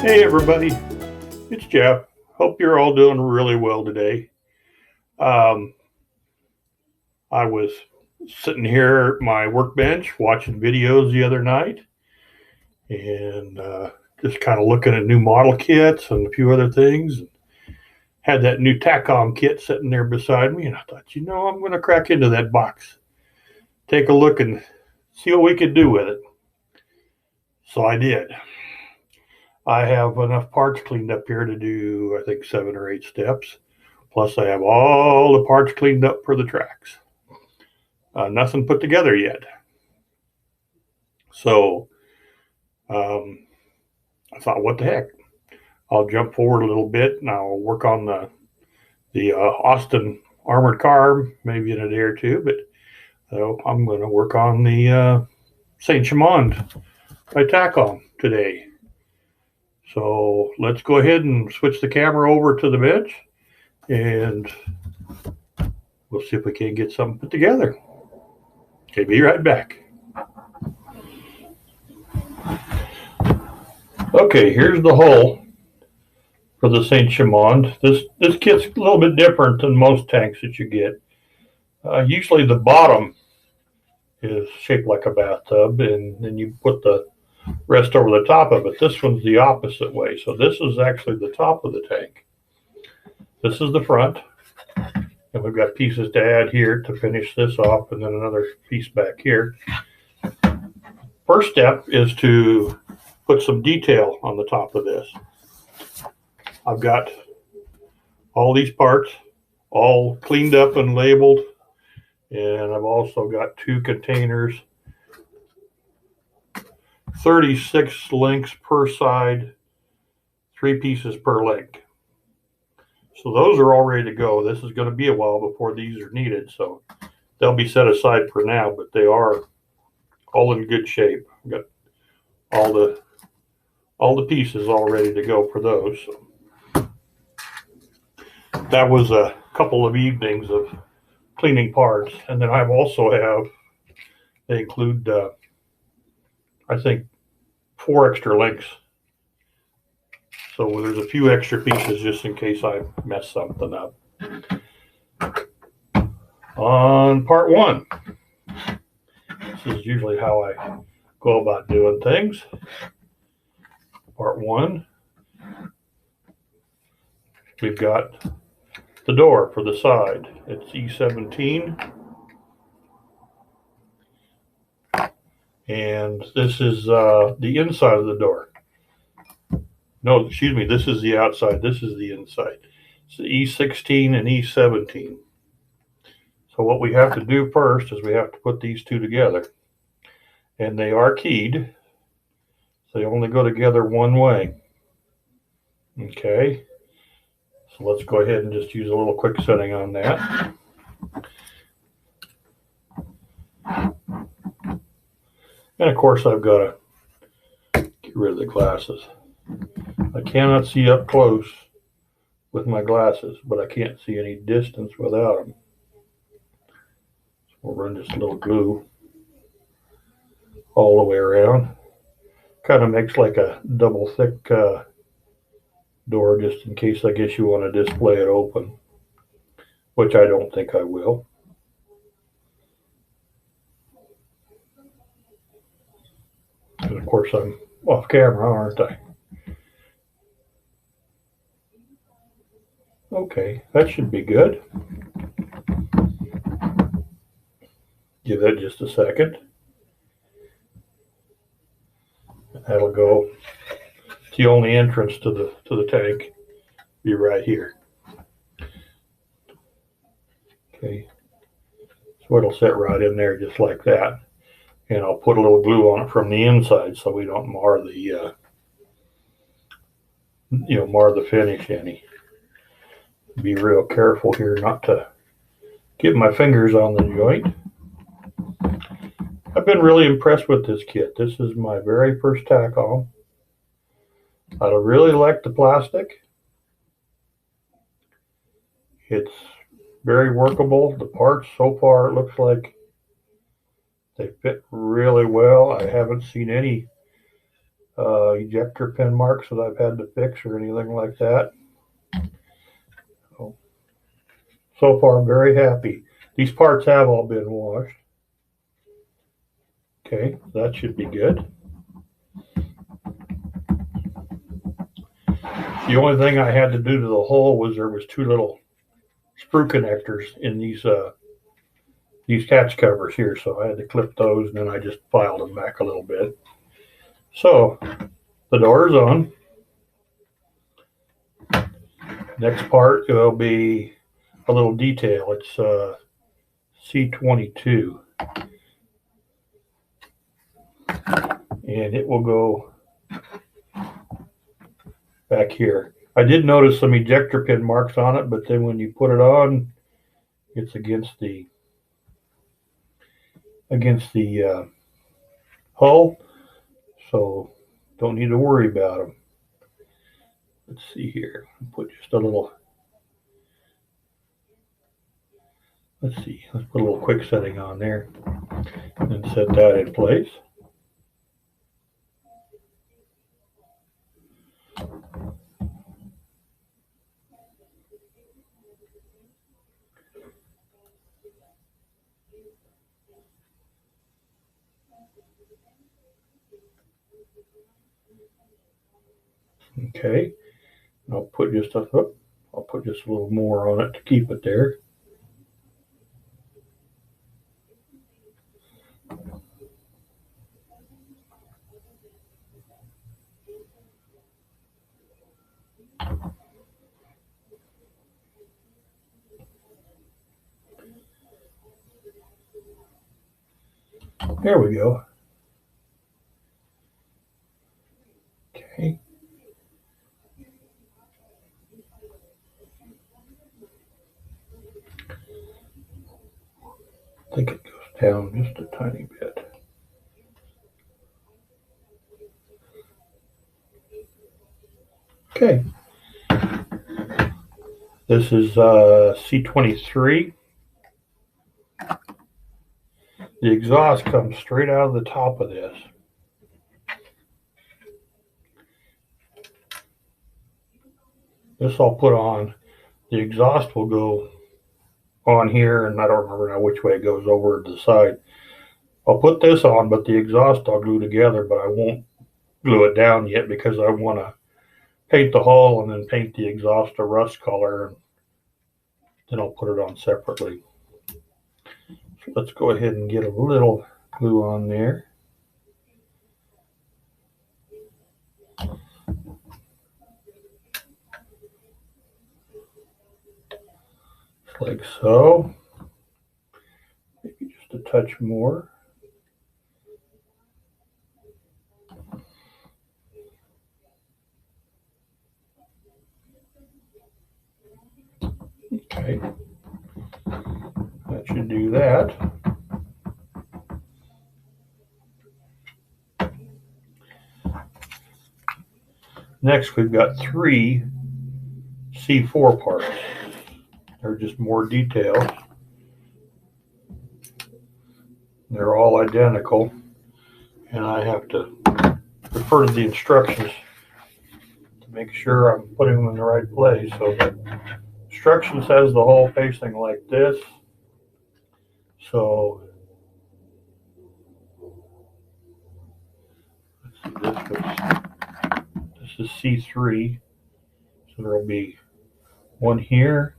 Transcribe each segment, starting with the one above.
Hey everybody, it's Jeff. Hope you're all doing really well today. Um, I was sitting here at my workbench watching videos the other night and just kind of looking at new model kits and a few other things. Had that new Takom kit sitting there beside me, and I thought, I'm going to crack into that box, take a look, and see what we could do with it. So I did. I have enough parts cleaned up here to do, I think, 7 or 8 steps. Plus, I have all the parts cleaned up for the tracks. Nothing put together yet. So I thought, what the heck? I'll jump forward a little bit and I'll work on the Austin armored car maybe in a day or two. But I'm going to work on the St. Chamond by Takom today. So let's go ahead and switch the camera over to the bench and we'll see if we can get something put together. Okay, be right back. Okay, here's the hull for the St. Chamond. This kit's a little bit different than most tanks that you get. Usually the bottom is shaped like a bathtub, and then you put the rest over the top of it. This one's the opposite way. So this is actually the top of the tank. This is the front, and we've got pieces to add here to finish this off, and then another piece back here. First step is to put some detail on the top of this. I've got all these parts all cleaned up and labeled, and I've also got 2 containers, 36 links per side, 3 pieces per link. So those are all ready to go. This is going to be a while before these are needed, so they'll be set aside for now, but they are all in good shape. I've got all the pieces all ready to go for those. So that was a couple of evenings of cleaning parts, and then I've also they include I think 4 extra links. So there's a few extra pieces just in case I mess something up. On part 1, this is usually how I go about doing things. Part 1, we've got the door for the side. It's E17. And this is the inside of the door. No, excuse me, this is the outside. This is the inside. It's the E16 and E17. So what we have to do first is we have to put these 2 together. And they are keyed. So they only go together one way. Okay. So let's go ahead and just use a little quick setting on that. And of course I've got to get rid of the glasses. I cannot see up close with my glasses, but I can't see any distance without them. So we'll run just a little glue all the way around. Kind of makes like a double thick door, just in case I guess you want to display it open, which I don't think I will. And of course I'm off camera, aren't I? Okay, that should be good. Give that just a second. That'll go. It's the only entrance to the tank. Be right here. Okay, so it'll sit right in there just like that, and I'll put a little glue on it from the inside so we don't mar the mar the finish any. Be real careful here not to get my fingers on the joint. I've been really impressed with this kit. This is my very first Takom. I really like the plastic. It's very workable. The parts so far, it looks like they fit really well. I haven't seen any ejector pin marks that I've had to fix or anything like that. So far, I'm very happy. These parts have all been washed. Okay, that should be good. The only thing I had to do to the hole was there was two little screw connectors in these catch covers here, so I had to clip those, and then I just filed them back a little bit. So the door is on. Next part will be a little detail. It's C22, and it will go back here. I did notice some ejector pin marks on it, but then when you put it on, it's against the hull, so don't need to worry about them. Let's see here. Put just a little. Let's see. Let's put a little quick setting on there, and set that in place. Okay, I'll put just a little more on it to keep it there. There we go. Okay. I think it goes down just a tiny bit. Okay. This is C23. The exhaust comes straight out of the top of this. This I'll put on. The exhaust will go on here, and I don't remember now which way it goes over to the side. I'll put this on, but the exhaust I'll glue together, but I won't glue it down yet because I want to paint the hull and then paint the exhaust a rust color, and then I'll put it on separately. So let's go ahead and get a little glue on there. Like so. Maybe just a touch more. Okay, that should do that. Next, we've got 3 C4 parts. They're just more details. They're all identical, and I have to refer to the instructions to make sure I'm putting them in the right place. So the instructions has the hole facing like this. So let's see, this is C3. So there'll be one here.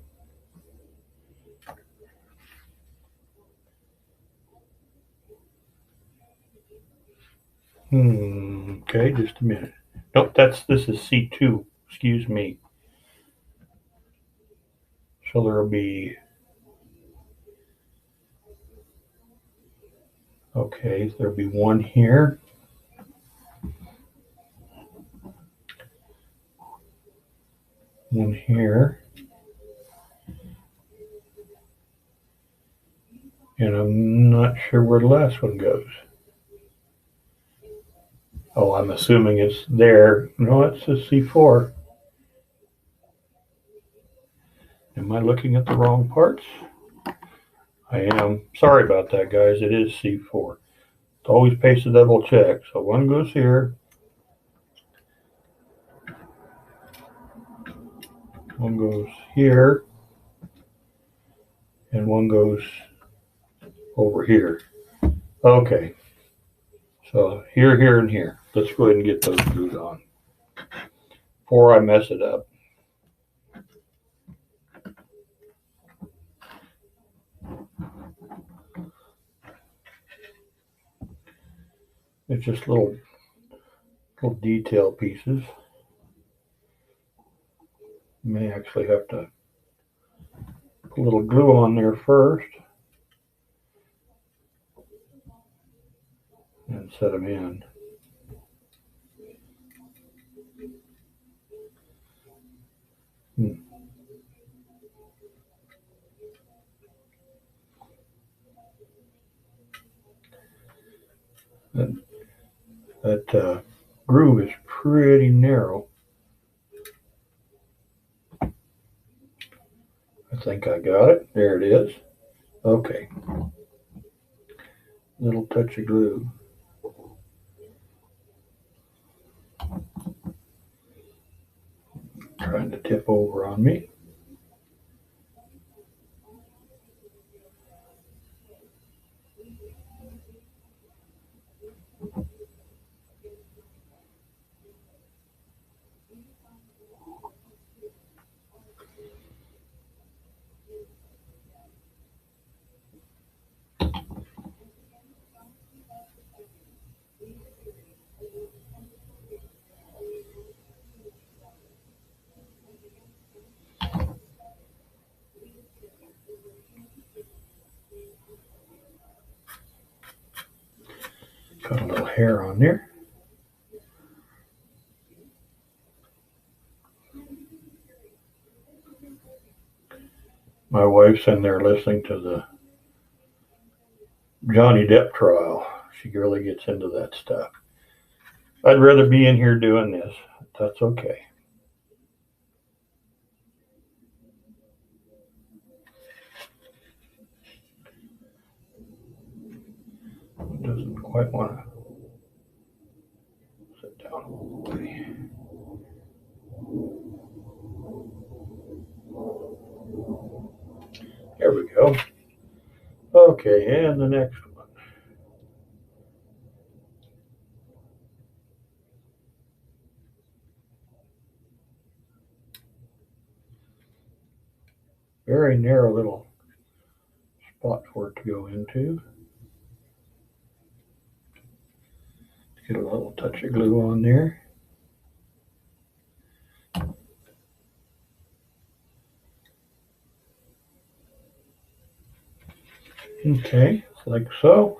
Okay, just a minute. Nope, this is C2. Excuse me. So there'll be, okay, there'll be one here. One here. And I'm not sure where the last one goes. Oh, I'm assuming it's there. No, it says C4. Am I looking at the wrong parts? I am. Sorry about that, guys. It is C4. It's always pays to double check. So one goes here, One goes here, and one goes over here. Okay, so here, here, and here. Let's go ahead and get those glued on before I mess it up. It's just little detail pieces. May actually have to put a little glue on there first and set them in. That groove is pretty narrow. I think I got it. There it is. Okay. Little touch of glue. Trying to tip over on me. Got a little hair on there. My wife's in there listening to the Johnny Depp trial. She really gets into that stuff. I'd rather be in here doing this. That's okay. It doesn't quite want to sit down all the way. There we go. Okay, and the next one. Very narrow little spot for it to go into. Get a little touch of glue on there. Okay, like so.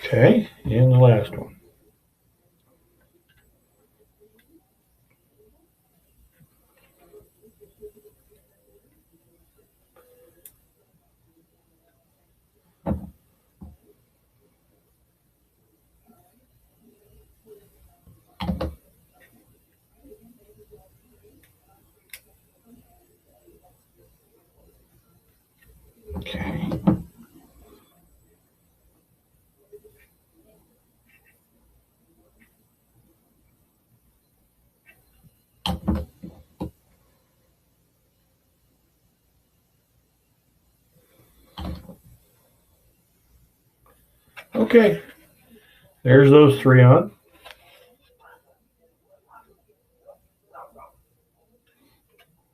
Okay, and the last one. Okay. Okay, there's those three on.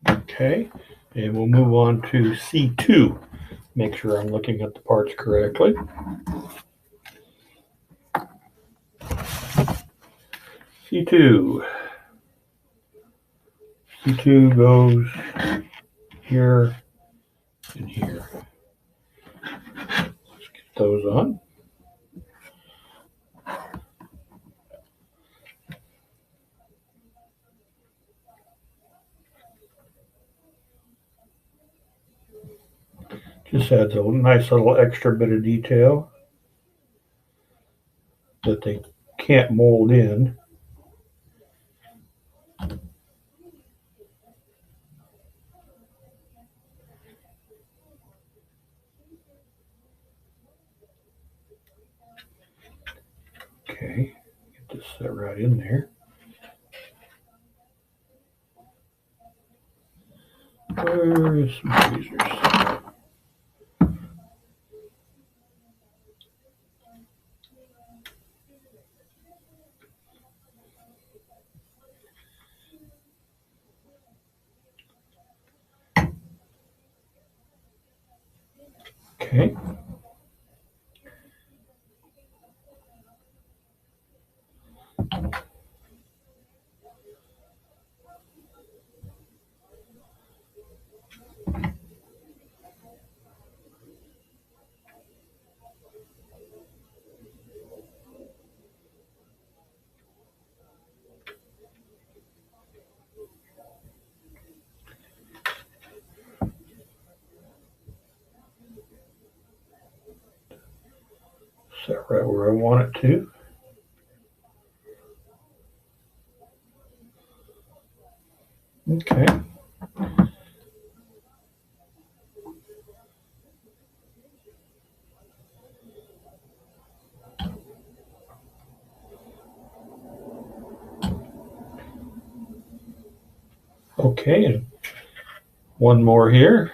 Okay, and we'll move on to C2. Make sure I'm looking at the parts correctly. C2. C2 goes here and here. Let's get those on. Just adds a nice little extra bit of detail that they can't mold in. Okay, get this set right in there. Where's some tweezers? Okay. Set right where I want it to. Okay. Okay, and one more here.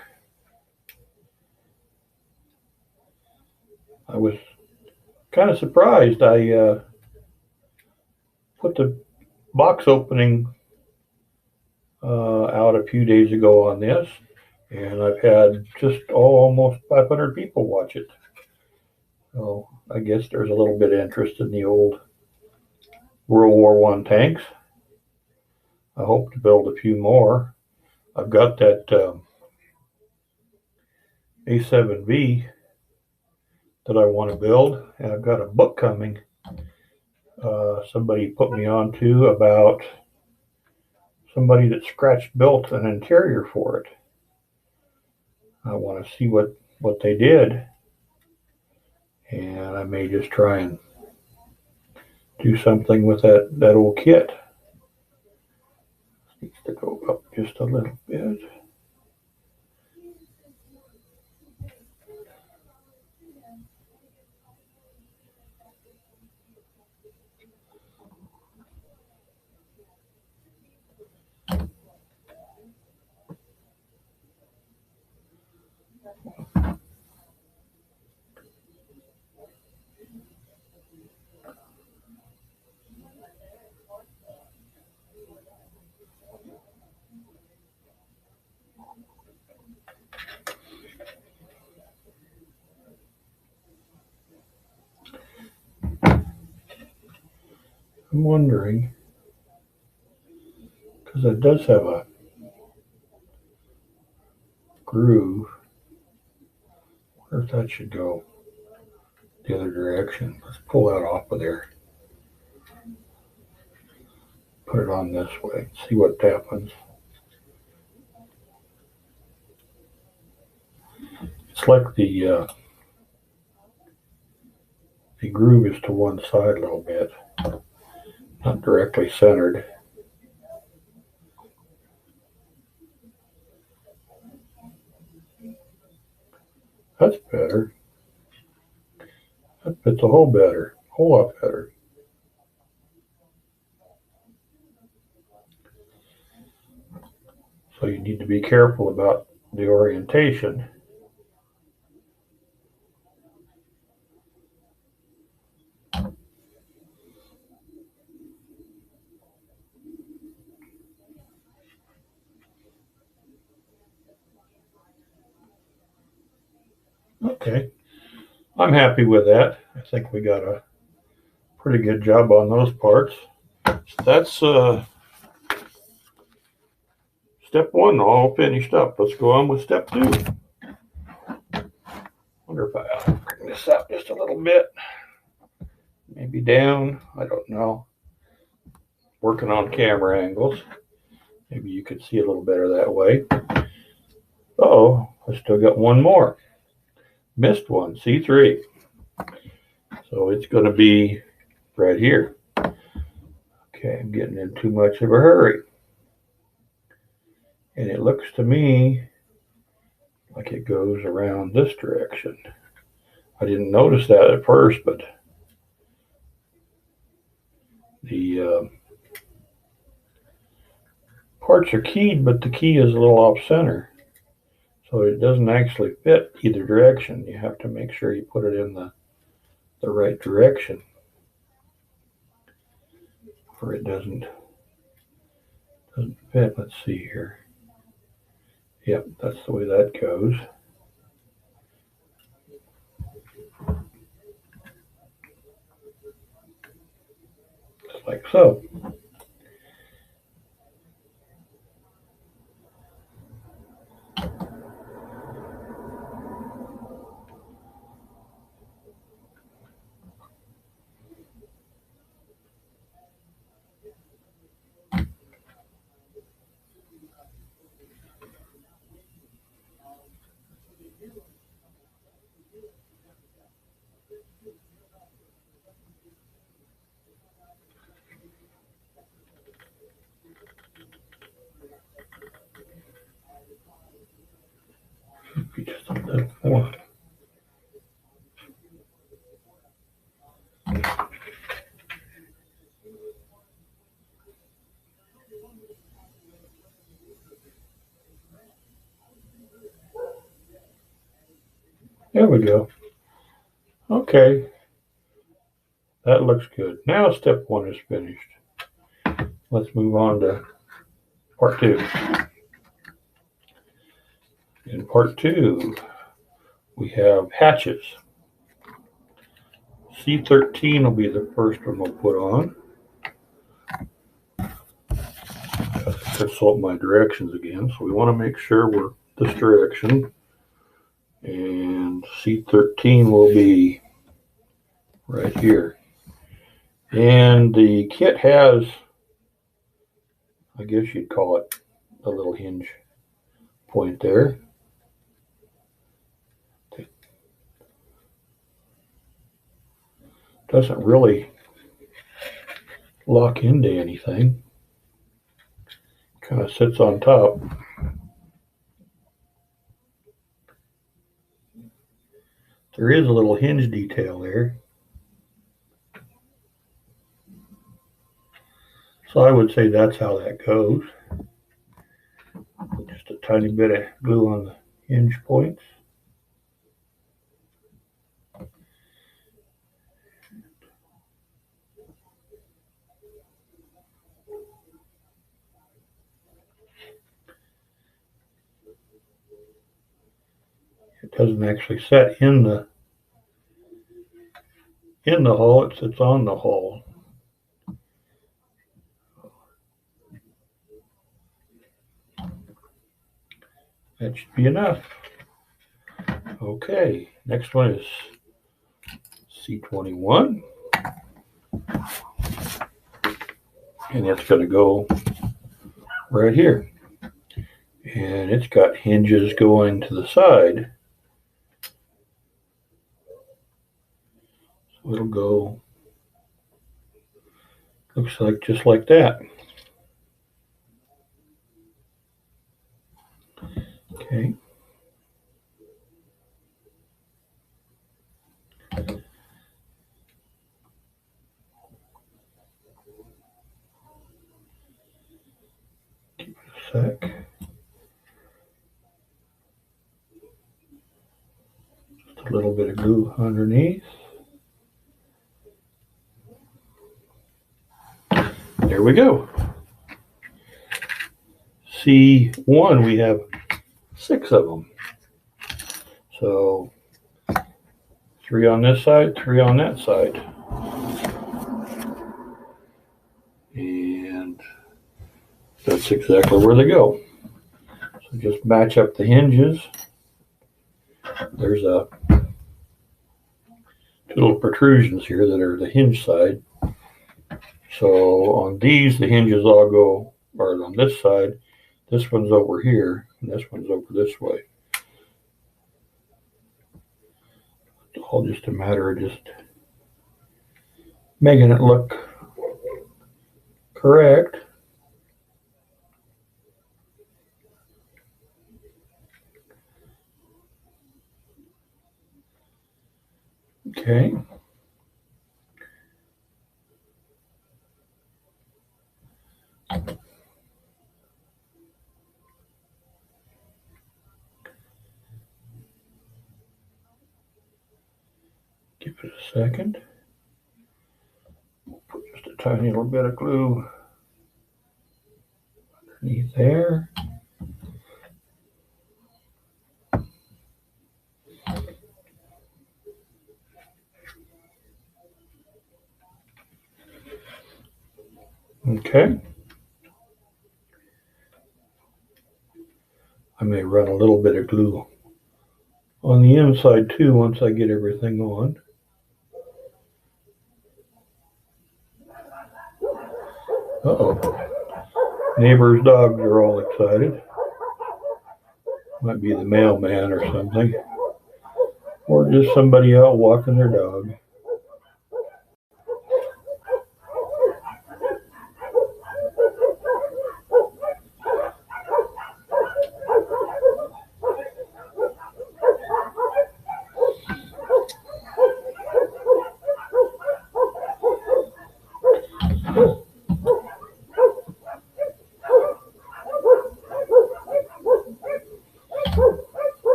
I was kind of surprised. I put the box opening out a few days ago on this, and I've had just almost 500 people watch it. So I guess there's a little bit of interest in the old World War I tanks. I hope to build a few more. I've got that A7V that I want to build, and I've got a book coming. Somebody put me on to about somebody that scratch built an interior for it. I want to see what they did, and I may just try and do something with that old kit. Needs to go up just a little bit. I'm wondering, because it does have a groove, where if that should go the other direction. Let's pull that off of there. Put it on this way. See what happens. It's like the groove is to one side a little bit, not directly centered. That's better. That fits a whole lot better. So you need to be careful about the orientation. Okay, I'm happy with that. I think we got a pretty good job on those parts. That's step one all finished up. Let's go on with step two. Wonder if I'll bring this up just a little bit. Maybe down, I don't know. Working on camera angles. Maybe you could see a little better that way. Oh, I still got one more. Missed one, C3. So it's going to be right here. Okay, I'm getting in too much of a hurry. And it looks to me like it goes around this direction. I didn't notice that at first, but The parts are keyed, but the key is a little off center. So it doesn't actually fit either direction. You have to make sure you put it in the right direction, or it doesn't fit. Let's see here. Yep, that's the way that goes. Just like so. Just a little more. There we go. Okay, that looks good. Now step 1 is finished. Let's move on to part 2. In part 2, we have hatches. C13 will be the first one we'll put on. Consult my directions again, so we want to make sure we're this direction. And C13 will be right here. And the kit has, I guess you'd call it, a little hinge point there. It doesn't really lock into anything. Kind of sits on top. There is a little hinge detail there. So I would say that's how that goes. Just a tiny bit of glue on the hinge points. It doesn't actually set in the hull, it sits on the hull. That should be enough. Okay, next one is C21. And it's going to go right here. And it's got hinges going to the side. So it'll go, looks like just like that. Okay. Give it a sec. Just a little bit of glue underneath. There we go. C1, we have 6 of them. So 3 on this side, 3 on that side. And that's exactly where they go. So just match up the hinges. There's 2 little protrusions here that are the hinge side. So on these, the hinges all go, or on this side, this one's over here, and this one's over this way. It's all just a matter of just making it look correct. Okay. Give it a second. Put just a tiny little bit of glue underneath there. Okay. I may run a little bit of glue on the inside too once I get everything on. Uh-oh. Neighbors' dogs are all excited. Might be the mailman or something. Or just somebody out walking their dog.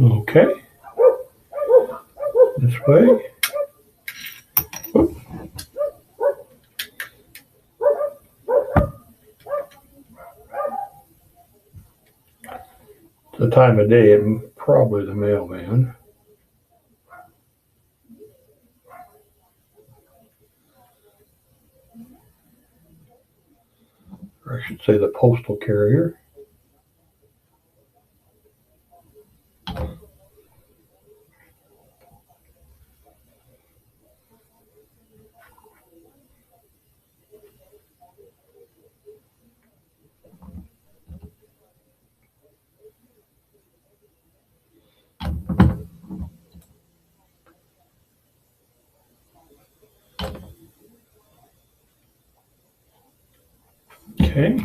Okay. This way. Whoop. It's the time of day, probably the mailman. Or I should say the postal carrier. Okay.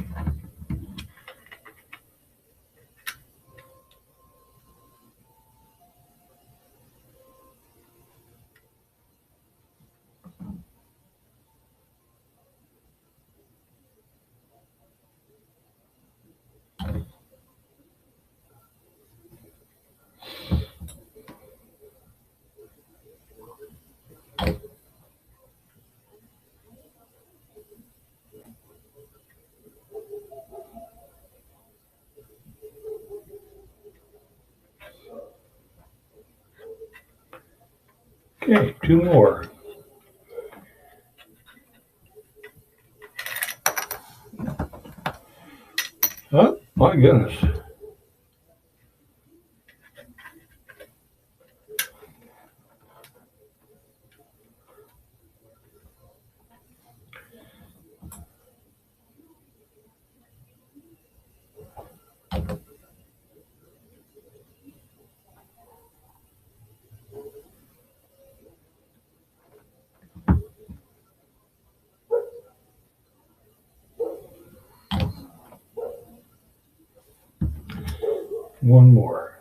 Okay, two more. Oh, my goodness. One more.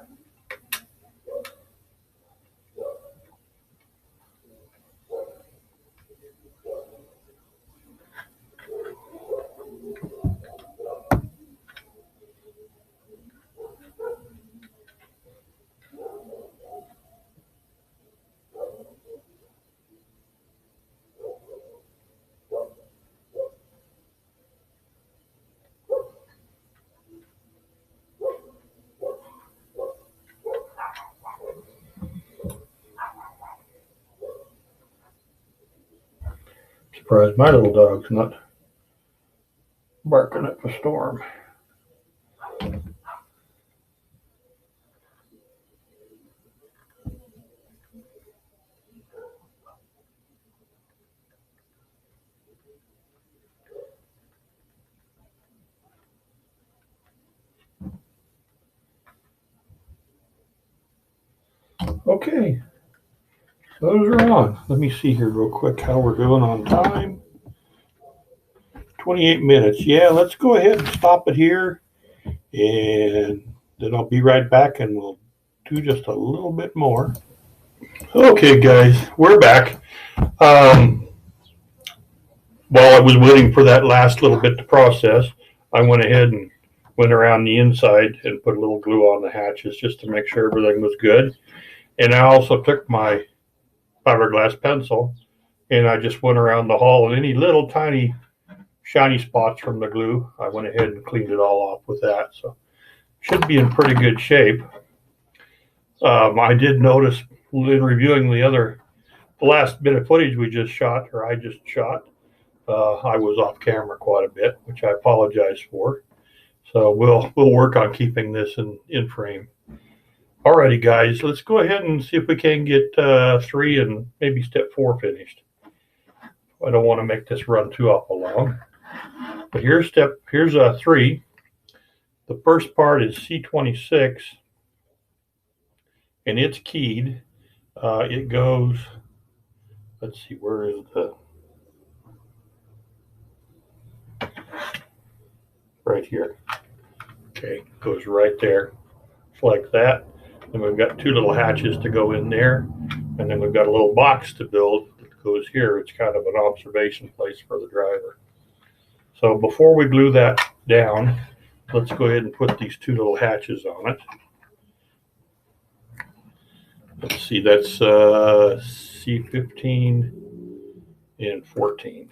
Surprised my little dog's not barking up a storm. Okay, those are on. Let me see here real quick how we're doing on time. 28 minutes. Yeah, let's go ahead and stop it here. And then I'll be right back and we'll do just a little bit more. Okay, guys, we're back. While I was waiting for that last little bit to process, I went ahead and went around the inside and put a little glue on the hatches just to make sure everything was good. And I also took my fiberglass pencil and I just went around the hull, and any little tiny shiny spots from the glue, I went ahead and cleaned it all off with that. So should be in pretty good shape. I did notice in reviewing the last bit of footage we just shot, or I just shot, I was off camera quite a bit, which I apologize for. So we'll work on keeping this in frame. Alrighty, guys, let's go ahead and see if we can get 3 and maybe step 4 finished. I don't want to make this run too awful long. But here's 3. The first part is C26, and it's keyed. It goes, let's see, where is the, right here. Okay, goes right there, just like that. And we've got 2 little hatches to go in there, and then we've got a little box to build that goes here. It's kind of an observation place for the driver. So before we glue that down, let's go ahead and put these 2 little hatches on it. Let's see, that's C15 and 14.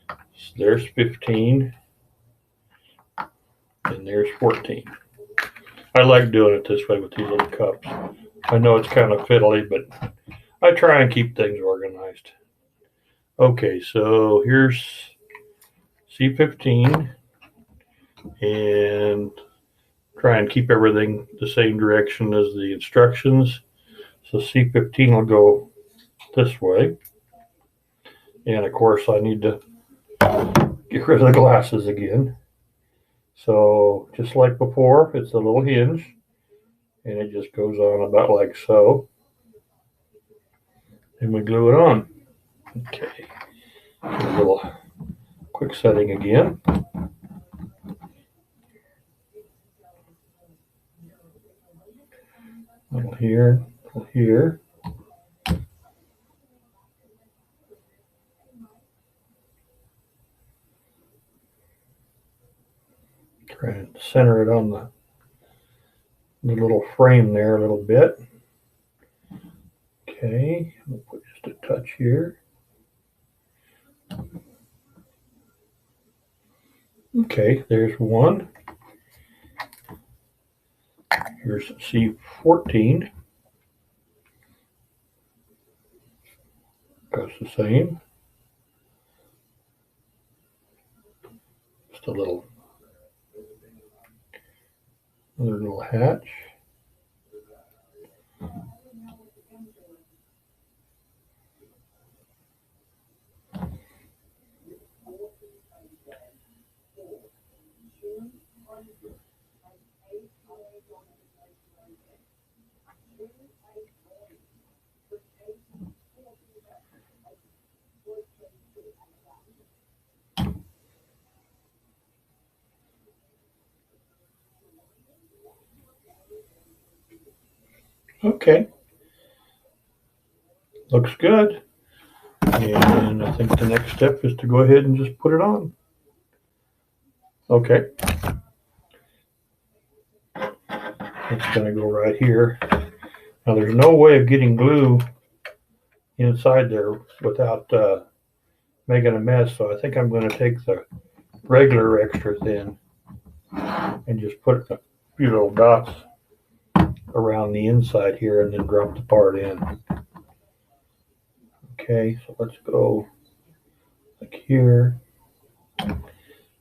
So there's 15, and there's 14. I like doing it this way with these little cups. I know it's kind of fiddly, but I try and keep things organized. Okay, so here's C15, and try and keep everything the same direction as the instructions. So C15 will go this way. And of course I need to get rid of the glasses again. So just like before, it's a little hinge, and it just goes on about like so. And we glue it on. Okay, a little quick setting again. A little here, a little here. Try and center it on the little frame there a little bit. Okay, we'll put just a touch here. Okay, there's 1. Here's C14. Goes the same. Just another little hatch. Okay, looks good. And I think the next step is to go ahead and just put it on. Okay, it's going to go right here. Now there's no way of getting glue inside there without making a mess, so I think I'm going to take the regular extra thin and just put a few little dots around the inside here and then drop the part in. Okay, so let's go like here.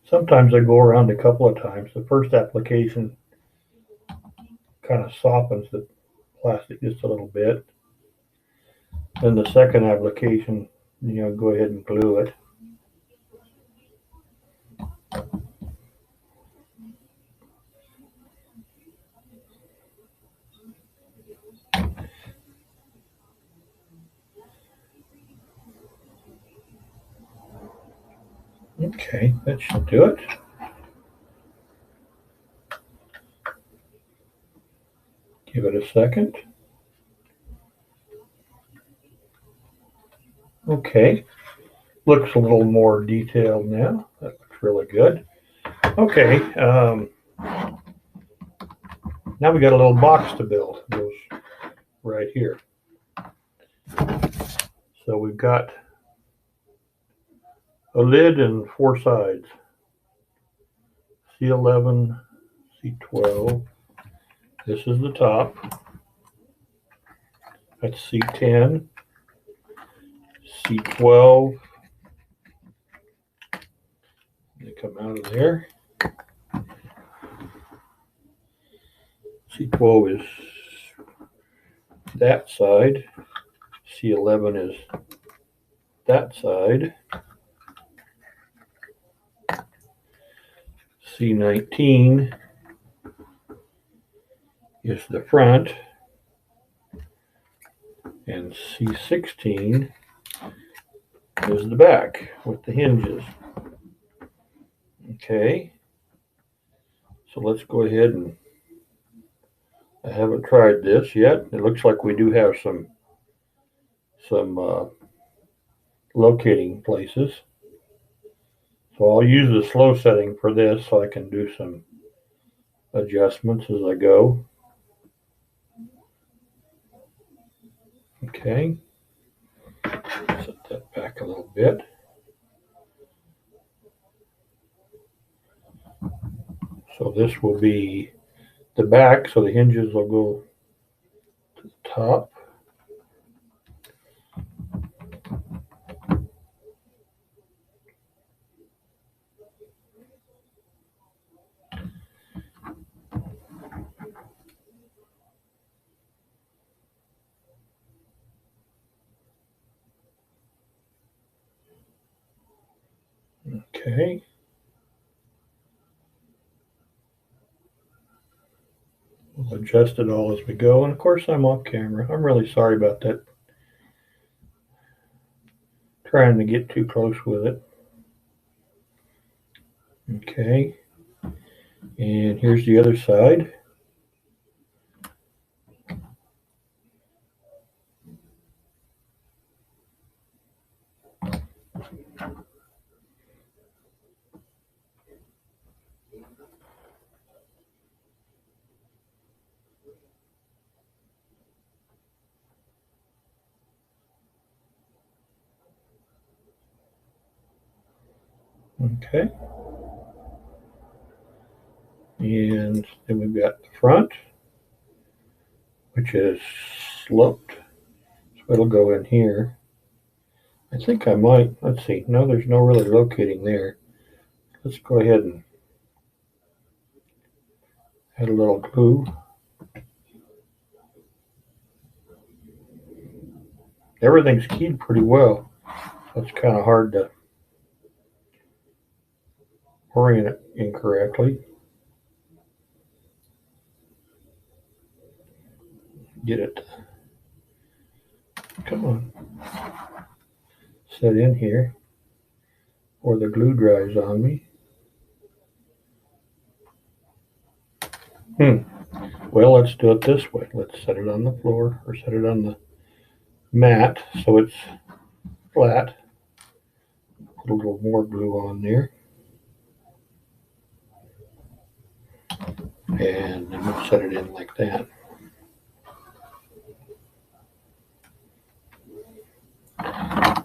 Sometimes I go around a couple of times. The first application kind of softens the plastic just a little bit. Then the second application, go ahead and glue it. Okay, that should do it. Give it a second. Okay, looks a little more detailed now. That looks really good. Okay, now we got a little box to build. It goes right here. So we've got a lid and 4 sides. C11, C12. This is the top. That's C10, C12. They come out of there. C12 is that side. C11 is that side. C19 is the front. And C16 is the back with the hinges. Okay. So let's go ahead and I haven't tried this yet. It looks like we do have some locating places. So I'll use the slow setting for this so I can do some adjustments as I go. Okay. Set that back a little bit. So this will be the back, so the hinges will go to the top. Okay. We'll adjust it all as we go. And of course, I'm off camera. I'm really sorry about that. Trying to get too close with it. Okay. And here's the other side. Okay. And then we've got the front, which is sloped. So it'll go in here. I think I might, let's see. No, there's no really locating there. Let's go ahead and add a little glue. Everything's keyed pretty well. So it's kind of hard to orient it incorrectly. Get it. Come on. Set in here, or the glue dries on me. Well, let's do it this way. Let's set it on the floor, or set it on the mat so it's flat. Put a little more glue on there. And then we'll set it in like that.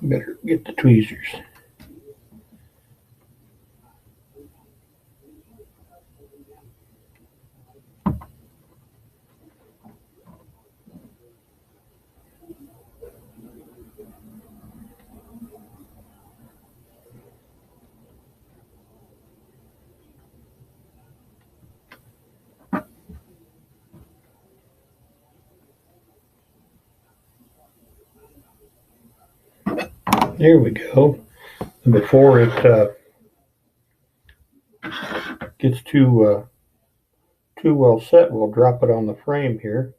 Better get the tweezers. There we go. And before it gets too well set, we'll drop it on the frame here.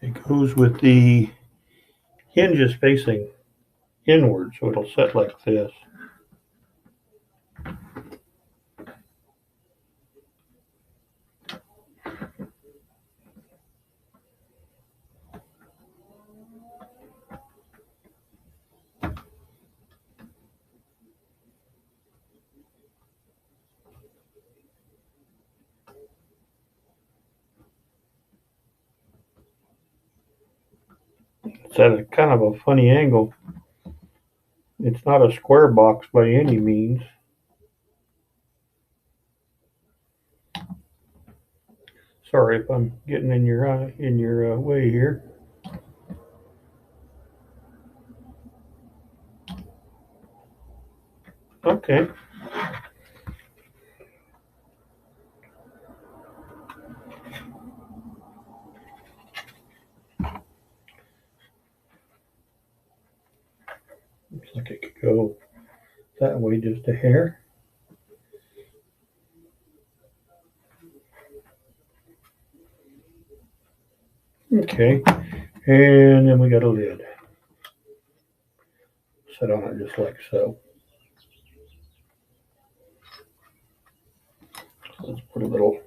It goes with the hinges facing inward, so it'll set like this. It's at a kind of a funny angle. It's not a square box by any means. Sorry if I'm getting in your way here. Okay. Looks like it could go that way just a hair. Okay. And then we got a lid. Set on it just like so. Let's put a little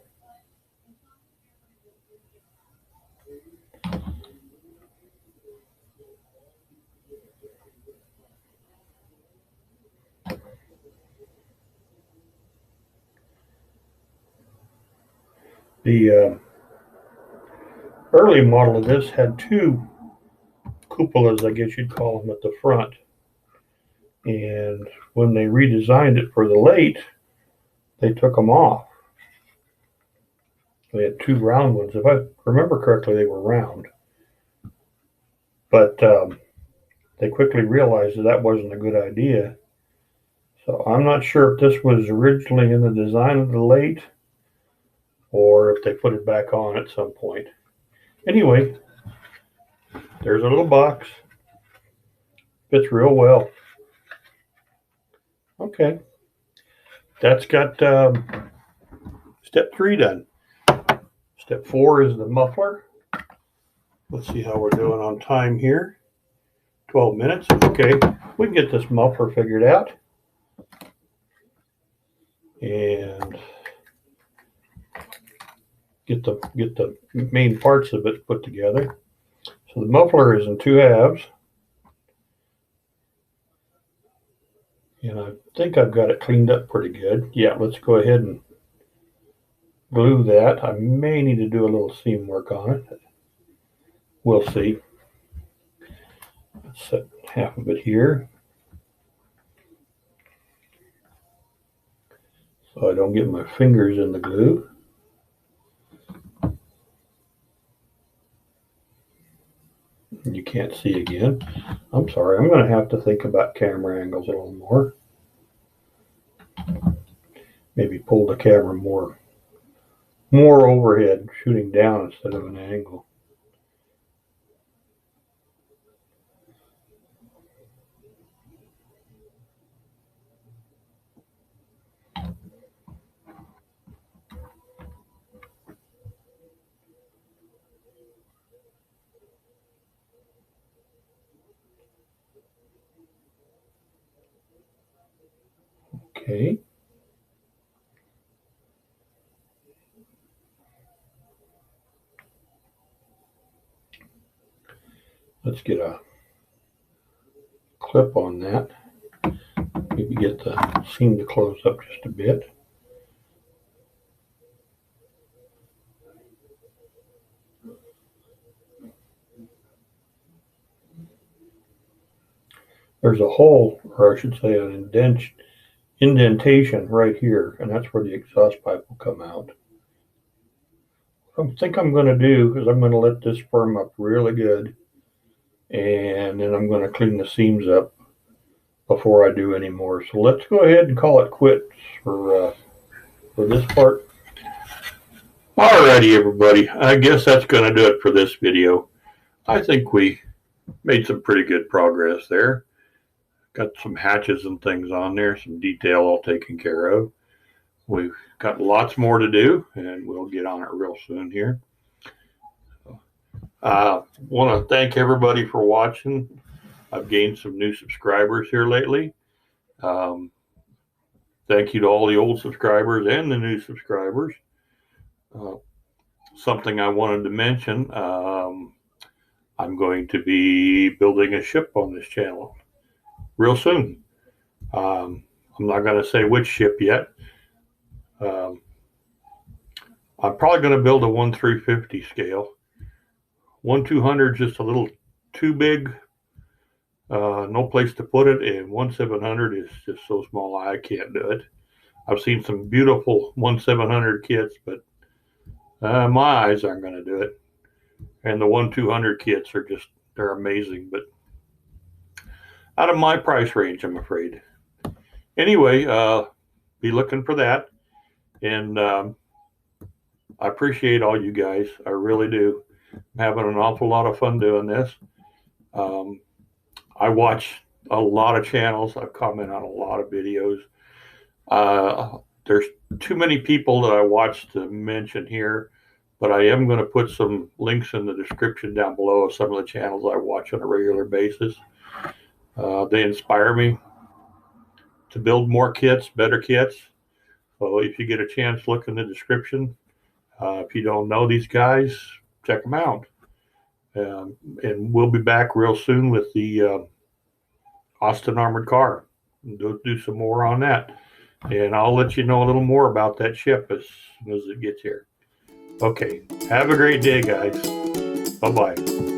the early model of this had two cupolas, I guess you'd call them, at the front. And when they redesigned it for the late, they took them off. They had two round ones. If I remember correctly, they were round. But they quickly realized that that wasn't a good idea. So I'm not sure if this was originally in the design of the late or if they put it back on at some point. Anyway, there's a little box. Fits real well. Okay. That's got step 3 done. Step 4 is the muffler. Let's see how we're doing on time here. 12 minutes. Okay, we can get this muffler figured out. And get the main parts of it put together. So the muffler is in 2 halves. And I think I've got it cleaned up pretty good. Yeah, let's go ahead and glue that. I may need to do a little seam work on it. We'll see. Let's set half of it here, so I don't get my fingers in the glue. You can't see again. I'm sorry, I'm going to have to think about camera angles a little more. Maybe pull the camera more overhead, shooting down instead of an angle. Okay. Let's get a clip on that. Maybe get the seam to close up just a bit. There's a hole, or I should say an indentation right here, and that's where the exhaust pipe will come out. What I think I'm going to do is I'm going to let this firm up really good, and then I'm going to clean the seams up before I do any more. So let's go ahead and call it quits for this part. Alrighty, everybody. I guess that's going to do it for this video. I think we made some pretty good progress there. Got some hatches and things on there, some detail all taken care of. We've got lots more to do, and we'll get on it real soon here. Want to thank everybody for watching. I've gained some new subscribers here lately. Thank you to all the old subscribers and the new subscribers. Something I wanted to mention, I'm going to be building a ship on this channel real soon. I'm not going to say which ship yet. I'm probably going to build a 1/350 scale. 1/200 just a little too big, no place to put it, and 1/700 is just so small I can't do it. I've seen some beautiful 1/700 kits, but my eyes aren't going to do it. And the 1/200 kits are just, they're amazing, but out of my price range, I'm afraid. Anyway, be looking for that. And I appreciate all you guys. I really do. I'm having an awful lot of fun doing this. I watch a lot of channels. I comment on a lot of videos. There's too many people that I watch to mention here, but I am going to put some links in the description down below of some of the channels I watch on a regular basis. They inspire me to build more kits, better kits. So if you get a chance, look in the description. If you don't know these guys, check them out. And we'll be back real soon with the Austin armored car. We'll do some more on that. And I'll let you know a little more about that ship as soon as it gets here. Okay. Have a great day, guys. Bye-bye.